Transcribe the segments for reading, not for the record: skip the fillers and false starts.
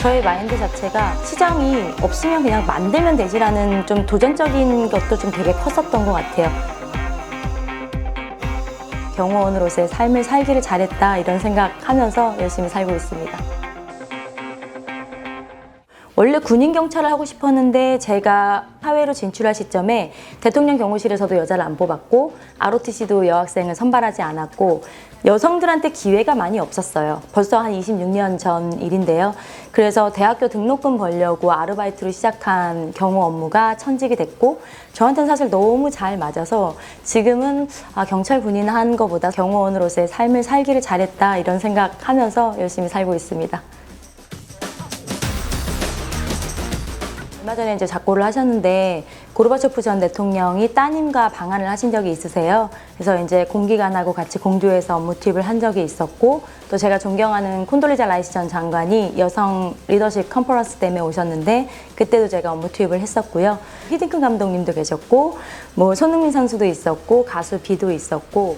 저의 마인드 자체가 시장이 없으면 그냥 만들면 되지라는 좀 도전적인 것도 좀 되게 컸었던 것 같아요. 경호원으로서의 삶을 살기를 잘했다 이런 생각하면서 열심히 살고 있습니다. 원래 군인 경찰을 하고 싶었는데 제가 사회로 진출할 시점에 대통령 경호실에서도 여자를 안 뽑았고 ROTC도 여학생을 선발하지 않았고 여성들한테 기회가 많이 없었어요. 벌써 한 26년 전 일인데요. 그래서 대학교 등록금 벌려고 아르바이트로 시작한 경호 업무가 천직이 됐고 저한테는 사실 너무 잘 맞아서 지금은 경찰 군인 한 거보다 경호원으로서의 삶을 살기를 잘했다 이런 생각하면서 열심히 살고 있습니다. 얼마 전에 이제 작고를 하셨는데 고르바초프 전 대통령이 따님과 방한을 하신 적이 있으세요. 그래서 이제 공기관하고 같이 공조해서 업무 투입을 한 적이 있었고 또 제가 존경하는 콘돌리자 라이스 전 장관이 여성 리더십 컨퍼런스 때문에 오셨는데 그때도 제가 업무 투입을 했었고요. 히딩크 감독님도 계셨고 뭐 손흥민 선수도 있었고 가수 비도 있었고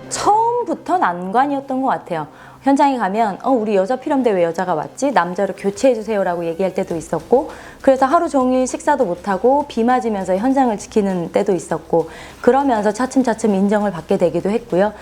처음부터 난관이었던 것 같아요. 현장에 가면 우리 여자 필요한데 왜 여자가 왔지? 남자로 교체해주세요 라고 얘기할 때도 있었고 그래서 하루 종일 식사도 못하고 비 맞으면서 현장을 지키는 때도 있었고 그러면서 차츰차츰 인정을 받게 되기도 했고요.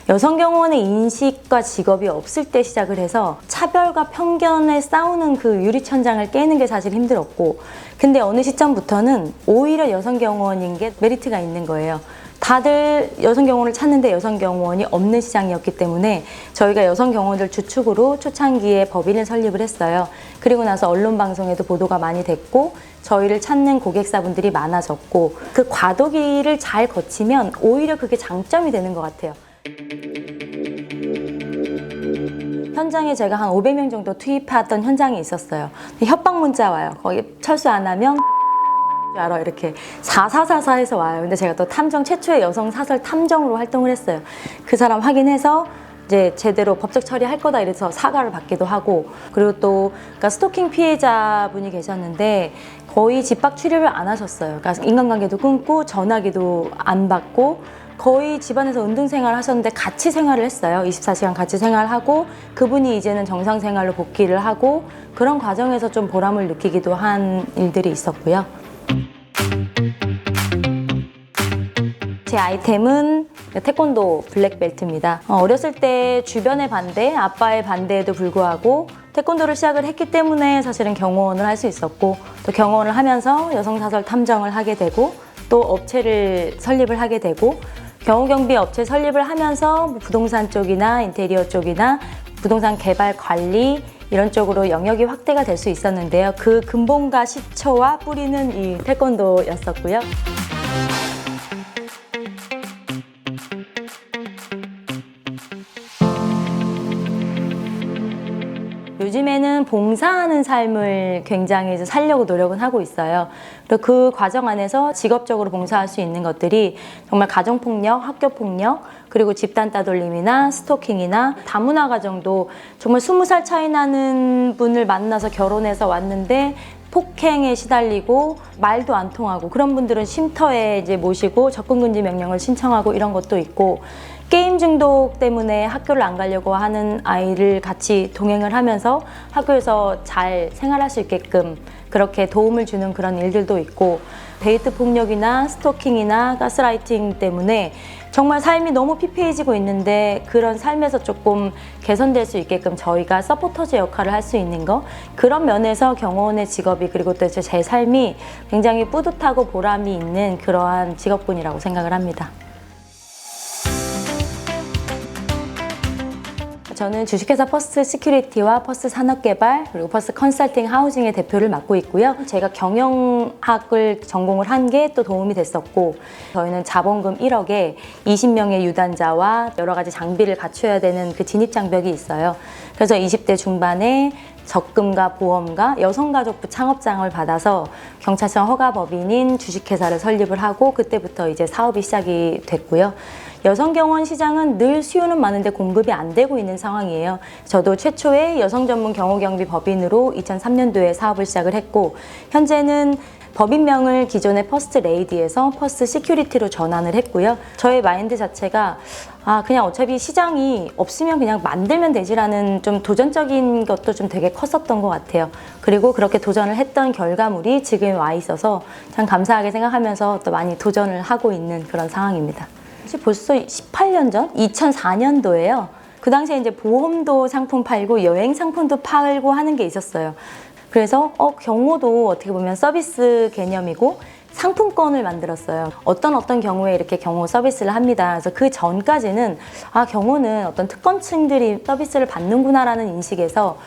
여성 경호원의 인식과 직업이 없을 때 시작을 해서 차별과 편견에 싸우는 그 유리천장을 깨는 게 사실 힘들었고 근데 어느 시점부터는 오히려 여성 경호원인 게 메리트가 있는 거예요. 다들 여성 경호원을 찾는데 여성 경호원이 없는 시장이었기 때문에 저희가 여성 경호원들 주축으로 초창기에 법인을 설립을 했어요. 그리고 나서 언론 방송에도 보도가 많이 됐고 저희를 찾는 고객사분들이 많아졌고 그 과도기를 잘 거치면 오히려 그게 장점이 되는 것 같아요. 현장에 제가 한 500명 정도 투입했던 현장이 있었어요. 협박 문자 와요. 거기 철수 안 하면 알아 이렇게 4444에서 와요. 근데 제가 또 탐정 최초의 여성 사설 탐정으로 활동을 했어요. 그 사람 확인해서 이제 제대로 법적 처리할 거다 이래서 사과를 받기도 하고 그리고 또 그러니까 스토킹 피해자분이 계셨는데 거의 집합 출입을 안 하셨어요. 그러니까 인간관계도 끊고 전화기도 안 받고 거의 집안에서 은둔생활을 하셨는데 같이 생활을 했어요. 24시간 같이 생활하고 그분이 이제는 정상생활로 복귀를 하고 그런 과정에서 좀 보람을 느끼기도 한 일들이 있었고요. 제 아이템은 태권도 블랙벨트입니다. 어렸을 때 주변의 반대, 아빠의 반대에도 불구하고 태권도를 시작을 했기 때문에 사실은 경호원을 할 수 있었고 또 경호원을 하면서 여성사설 탐정을 하게 되고 또 업체를 설립을 하게 되고 경호경비 업체 설립을 하면서 부동산 쪽이나 인테리어 쪽이나 부동산 개발 관리 이런 쪽으로 영역이 확대가 될 수 있었는데요. 그 근본과 시초와 뿌리는 이 태권도였었고요. 요즘에는 봉사하는 삶을 굉장히 살려고 노력은 하고 있어요. 그리고 그 과정 안에서 직업적으로 봉사할 수 있는 것들이 정말 가정폭력, 학교폭력, 그리고 집단 따돌림이나 스토킹이나 다문화 가정도 정말 20살 차이 나는 분을 만나서 결혼해서 왔는데 폭행에 시달리고 말도 안 통하고 그런 분들은 쉼터에 이제 모시고 접근금지 명령을 신청하고 이런 것도 있고 게임 중독 때문에 학교를 안 가려고 하는 아이를 같이 동행을 하면서 학교에서 잘 생활할 수 있게끔 그렇게 도움을 주는 그런 일들도 있고 데이트 폭력이나 스토킹이나 가스라이팅 때문에 정말 삶이 너무 피폐해지고 있는데 그런 삶에서 조금 개선될 수 있게끔 저희가 서포터즈 역할을 할 수 있는 거 그런 면에서 경호원의 직업이 그리고 또 제 삶이 굉장히 뿌듯하고 보람이 있는 그러한 직업군이라고 생각을 합니다. 저는 주식회사 퍼스트 시큐리티와 퍼스트 산업개발 그리고 퍼스트 컨설팅 하우징의 대표를 맡고 있고요. 제가 경영학을 전공을 한 게 또 도움이 됐었고 저희는 자본금 1억에 20명의 유단자와 여러 가지 장비를 갖춰야 되는 그 진입장벽이 있어요. 그래서 20대 중반에 적금과 보험과 여성가족부 창업장을 받아서 경찰청 허가법인인 주식회사를 설립을 하고 그때부터 이제 사업이 시작이 됐고요. 여성경호원 시장은 늘 수요는 많은데 공급이 안 되고 있는 상황이에요. 저도 최초의 여성 전문 경호경비 법인으로 2003년도에 사업을 시작을 했고 현재는 법인명을 기존의 퍼스트 레이디에서 퍼스트 시큐리티로 전환을 했고요. 저의 마인드 자체가 그냥 어차피 시장이 없으면 그냥 만들면 되지라는 좀 도전적인 것도 좀 되게 컸었던 것 같아요. 그리고 그렇게 도전을 했던 결과물이 지금 와 있어서 참 감사하게 생각하면서 또 많이 도전을 하고 있는 그런 상황입니다. 벌써 18년 전? 2004년도에요. 그 당시에 이제 보험도 상품 팔고 여행 상품도 팔고 하는 게 있었어요. 그래서 경호도 어떻게 보면 서비스 개념이고 상품권을 만들었어요. 어떤 경우에 이렇게 경호 서비스를 합니다. 그래서 그 전까지는 경호는 어떤 특권층들이 서비스를 받는구나라는 인식에서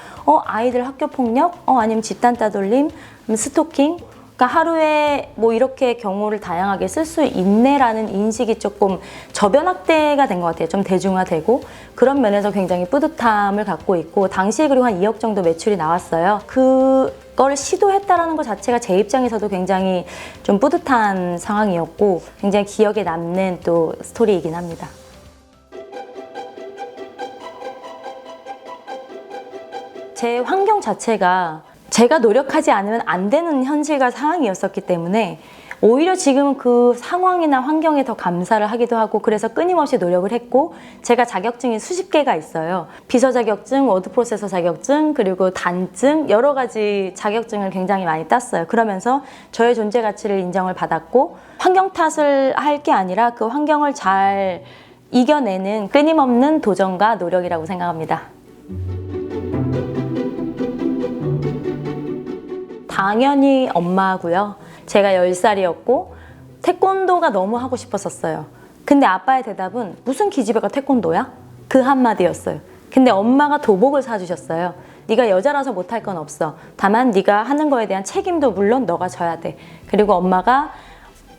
아이들 학교 폭력, 아니면 집단 따돌림, 스토킹, 그러니까 하루에 뭐 이렇게 경호를 다양하게 쓸 수 있네라는 인식이 조금 저변 확대가 된 것 같아요. 좀 대중화되고 그런 면에서 굉장히 뿌듯함을 갖고 있고 당시에 그리고 한 2억 정도 매출이 나왔어요. 그걸 시도했다라는 것 자체가 제 입장에서도 굉장히 좀 뿌듯한 상황이었고 굉장히 기억에 남는 또 스토리이긴 합니다. 제 환경 자체가 제가 노력하지 않으면 안 되는 현실과 상황이었었기 때문에 오히려 지금은 그 상황이나 환경에 더 감사를 하기도 하고 그래서 끊임없이 노력을 했고 제가 자격증이 수십 개가 있어요. 비서 자격증, 워드 프로세서 자격증, 그리고 단증 여러 가지 자격증을 굉장히 많이 땄어요. 그러면서 저의 존재 가치를 인정을 받았고 환경 탓을 할 게 아니라 그 환경을 잘 이겨내는 끊임없는 도전과 노력이라고 생각합니다. 당연히 엄마고요. 제가 10살이었고 태권도가 너무 하고 싶었었어요. 근데 아빠의 대답은 무슨 기집애가 태권도야? 그 한마디였어요. 근데 엄마가 도복을 사주셨어요. 네가 여자라서 못할 건 없어. 다만 네가 하는 거에 대한 책임도 물론 너가 져야 돼. 그리고 엄마가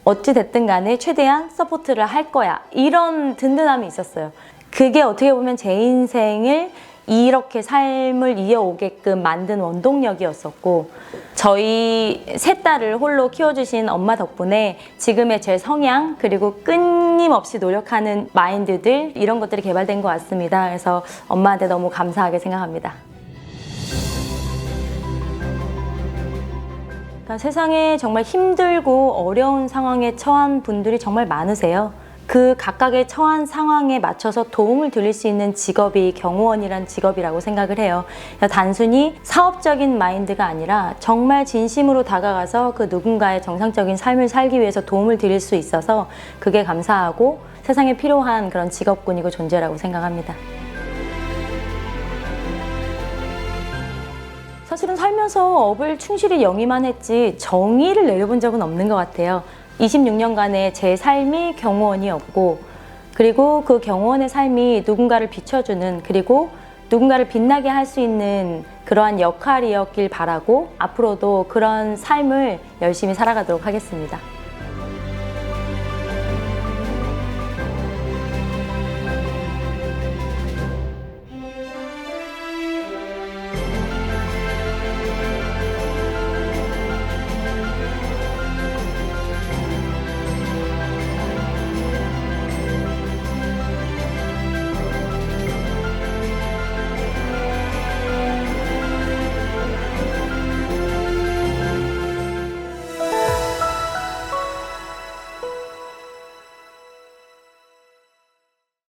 어찌 됐든 간에 최대한 서포트를 할 거야. 이런 든든함이 있었어요. 그게 어떻게 보면 제 인생을 이렇게 삶을 이어오게끔 만든 원동력이었었고 저희 세 딸을 홀로 키워주신 엄마 덕분에 지금의 제 성향 그리고 끊임없이 노력하는 마인드들 이런 것들이 개발된 것 같습니다. 그래서 엄마한테 너무 감사하게 생각합니다. 그러니까 세상에 정말 힘들고 어려운 상황에 처한 분들이 정말 많으세요. 그 각각의 처한 상황에 맞춰서 도움을 드릴 수 있는 직업이 경호원이란 직업이라고 생각을 해요. 단순히 사업적인 마인드가 아니라 정말 진심으로 다가가서 그 누군가의 정상적인 삶을 살기 위해서 도움을 드릴 수 있어서 그게 감사하고 세상에 필요한 그런 직업군이고 존재라고 생각합니다. 사실은 살면서 업을 충실히 영위만 했지 정의를 내려본 적은 없는 것 같아요. 26년간의 제 삶이 경호원이었고 그리고 그 경호원의 삶이 누군가를 비춰주는 그리고 누군가를 빛나게 할 수 있는 그러한 역할이었길 바라고 앞으로도 그런 삶을 열심히 살아가도록 하겠습니다.